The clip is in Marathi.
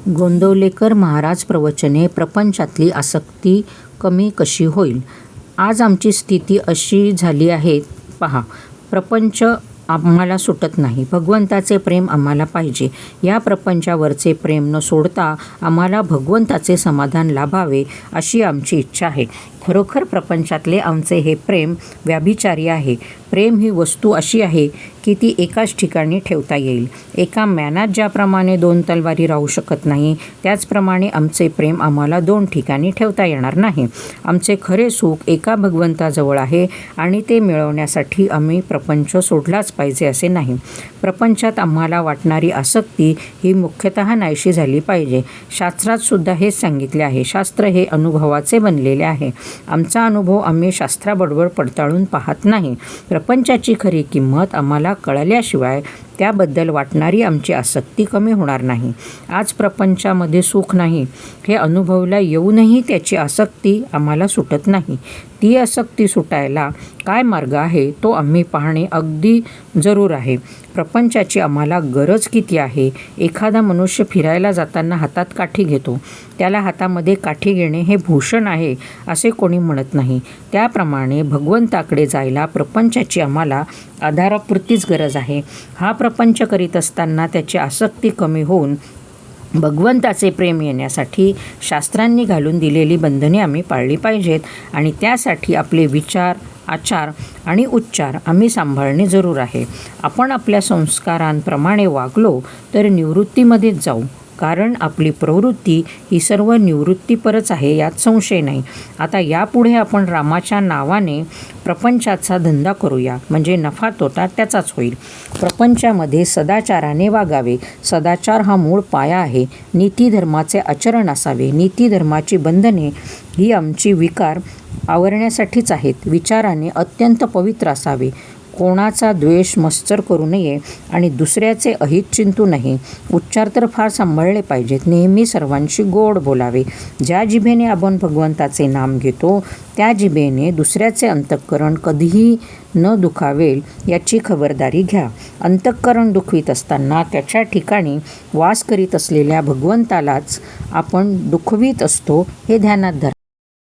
गोंदवलेकर महाराज प्रवचने. प्रपंचातली आसक्ती कमी कशी होईल. आज आमची स्थिती अशी झाली आहे पहा. प्रपंच आम्हाला सुटत नाही. भगवंताचे प्रेम आम्हाला पाहिजे. या प्रपंचावरचे प्रेम न सोडता आम्हाला भगवंताचे समाधान लाभावे अशी आमची इच्छा आहे. खरोखर प्रपंचातले आमचे हे प्रेम व्याभिचारी आहे. प्रेम ही वस्तू अशी आहे की ती एकाच ठिकाणी ठेवता येईल. एका म्यानात ज्याप्रमाणे 2 तलवारी राहू शकत नाही, त्याचप्रमाणे आमचे प्रेम आम्हाला 2 ठिकाणी ठेवता येणार नाही. आमचे खरे सुख एका भगवंताजवळ आहे आणि ते मिळवण्यासाठी आम्ही प्रपंच सोडलाच पाहिजे असे नाही. प्रपंचात आम्हाला वाटणारी आसक्ती ही मुख्यतः नाहीशी झाली पाहिजे. शास्त्रात सुद्धा हेच सांगितले आहे. शास्त्र हे अनुभवाचे बनलेले आहे. आमचा अनुभव आम्ही शास्त्राबरोबर पडताळून पाहत नाही. प्रपंचाची खरी किंमत आम्हाला कळल्याशिवाय त्याबद्दल वाटणारी आमची आसक्ती कमी होणार नाही. आज प्रपंचामध्ये सुख नाही हे अनुभवला येऊनही त्याची आसक्ती आम्हाला सुटत नाही. ती आसक्ती सुटायला काय मार्ग आहे तो आम्ही पाहणे अगदी जरूर आहे. प्रपंचाची आम्हाला गरज किती आहे. एखादा मनुष्य फिरायला जाताना हातात काठी घेतो. त्याला हातामध्ये काठी घेणे हे भूषण आहे असे कोणी म्हणत नाही. त्याप्रमाणे भगवंताकडे जायला प्रपंचाची आम्हाला आधारापुरतीच गरज आहे. हा प्रपंच करीत असताना त्याची आसक्ती कमी होऊन भगवंताचे प्रेम येण्यासाठी शास्त्रांनी घालून दिलेली बंधने आम्ही पाळली पाहिजेत आणि त्यासाठी आपले विचार, आचार आणि उच्चार आम्ही सांभाळणे जरूर आहे. आपण आपल्या संस्कारांप्रमाणे वागलो तर निवृत्तीमध्येच जाऊ. कारण आपली प्रवृत्ती ही सर्व निवृत्तीपरच आहे, यात संशय नाही. आता यापुढे आपण रामाच्या नावाने प्रपंचाचा धंदा करूया, म्हणजे नफा तोटा त्याचाच होईल. प्रपंचामध्ये सदाचाराने वागावे. सदाचार हा मूळ पाया आहे. नीतिधर्माचे आचरण असावे. नीतिधर्माची बंधने ही आमची विकार आवरण्यासाठीच आहेत. विचाराने अत्यंत पवित्र असावे. कोणाचा द्वेष मत्सर करू नये आणि दुसऱ्याचे अहित चिंतू नये. उच्चार तर फार सांभाळले पाहिजेत. नेहमी सर्वांशी गोड बोलावे. ज्या जिभेने आपण भगवंताचे नाम घेतो त्या जिभेने दुसऱ्याचे अंतःकरण कधीही न दुखावेल याची खबरदारी घ्या. अंतःकरण दुखवीत असताना त्याच्या ठिकाणी वास करीत असलेल्या भगवंतालाच आपण दुखवीत असतो हे ध्यानात धरा.